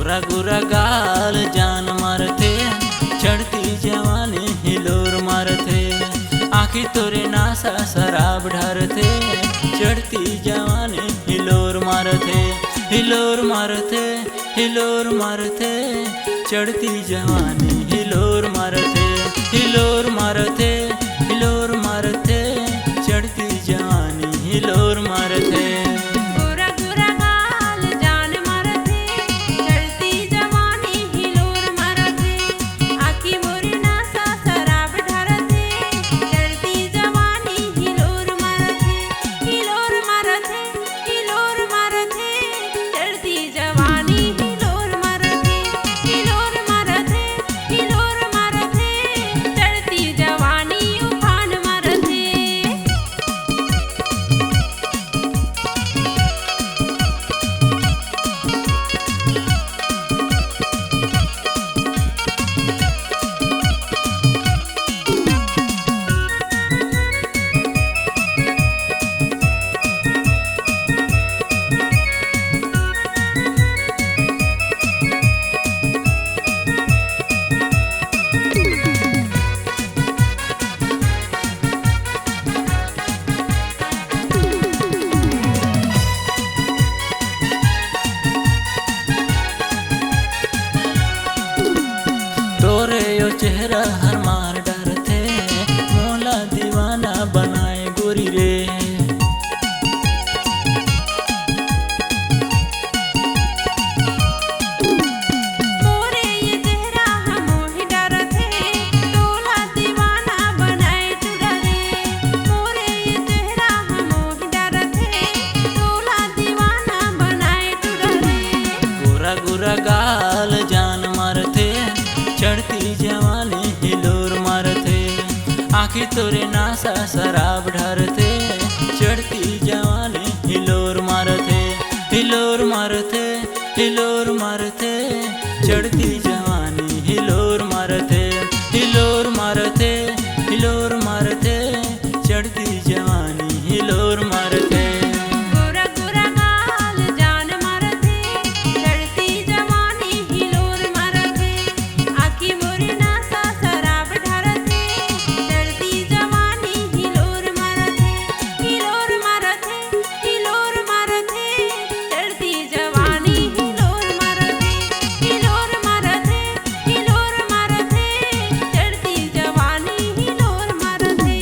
गोरा गोरा गाल जान मारथे, चढ़ती जवानी हिलोर मारथे। आखी तोरे नासा शराब ढारथे, चढ़ती जवानी हिलोर मारथे। हिलोर मारथे, हिलोर मारथे, चढ़ती जवानी हिलोर मारथे। हिलोर मारथे, हिलोर मारथे, चढ़ती जवानी हिलोर मारथे। गोरा गोरा गाल जान मारथे, चढ़ती जवानी हिलोर मारथे। आखी मोरी नासा शराब ढारथे, चढ़ती जवानी हिलोर मारथे। हिलोर मारथे, हिलोर मारथे, चढ़ती जवानी हिलोर मारथे। हिलोर मारथे, हिलोर मारथे, चढ़ती जवानी उफान मारथे। तोरे यो चेहरा हर मार डरथे, मोला दीवाना बनाए गोरी रे। मोरे ये चेहरा हमोहि डरथे, तोला दीवाना बनाए तुरा रे। मोरे ये चेहरा हमोहि डरथे, तोला दीवाना बनाए तुरा रे। गोरा गोरा गाल जान मारथे, चढ़ती जवानी हिलोर मारथे। आखी तोरे नासा शराब ढारथे, चढ़ती जवानी हिलोर मारथे। हिलोर मारथे, हिलोर मारथे, चढ़ती जवानी हिलोर मारथे। हिलोर मारथे, हिलोर मारथे, चढ़ती जवानी हिलोर मारथे। गोरा गोरा गाल जान मारथे, चढ़ती जवानी हिलोर मारथे। आखी मोरी नासा शराब ढारथे, चढ़ती जवानी हिलोर मारथे। हिलोर मारथे, हिलोर मारथे, चढ़ती जवानी हिलोर मारथे। हिलोर मारथे, हिलोर मारथे, चढ़ती जवानी हिलोर मारथे।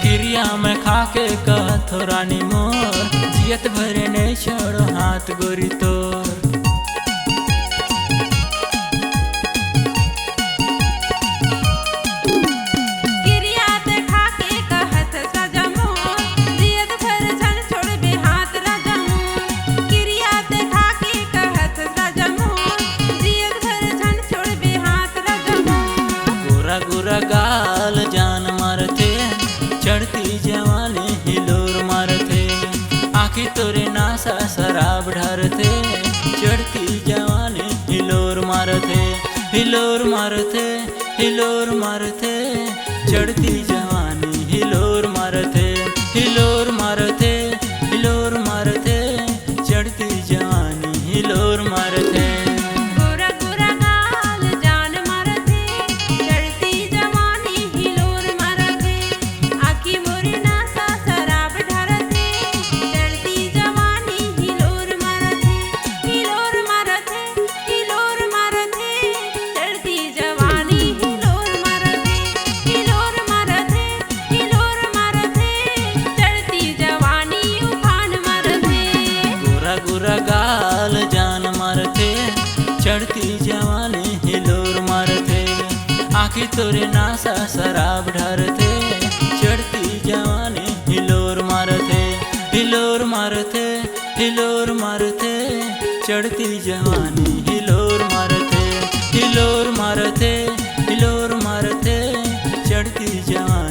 क्रिया में खाके कहथो रानी मोर, जियत भरे नहीं छोड़ो हाथ गोरी तोर। गिरिया देखा के कहत राजा मोर, जियत भर झन छोड़बे हाथ राजा मोर। गिरिया देखा के कहत राजा मोर, जियत भर झन छोड़बे हाथ राजा मोर। गोरा गोरा गाल जान मारथे, चढ़ती जवानी हिलोर मारथे। आखी तोरे नासा शराब ढारथे, चढ़ती जवानी हिलोर मारथे। हिलोर मारथे, हिलोर मारथे, चढ़ती जवानी हिलोर मारथे। हिलोर मारथे, हिलोर मारथे, चढ़ती जवानी हिलोर मारथे। गोरा गोरा गाल जान मारथे, चढ़ती जवानी हिलोर मारथे। आखी मोरी नासा शराब ढारथे, चढ़ती जवानी हिलोर मारथे। हिलोर मारथे, हिलोर मारथे, चढ़ती जवानी हिलोर मारथे। हिलोर मारथे, आखी तोरे नासा शराब ढारथे, चढ़ती जवानी हिलोर मारथे, हिलोर मारथे, हिलोर मारथे, चढ़ती जवानी हिलोर मारथे, हिलोर मारथे, हिलोर मारथे, चढ़ती जवानी।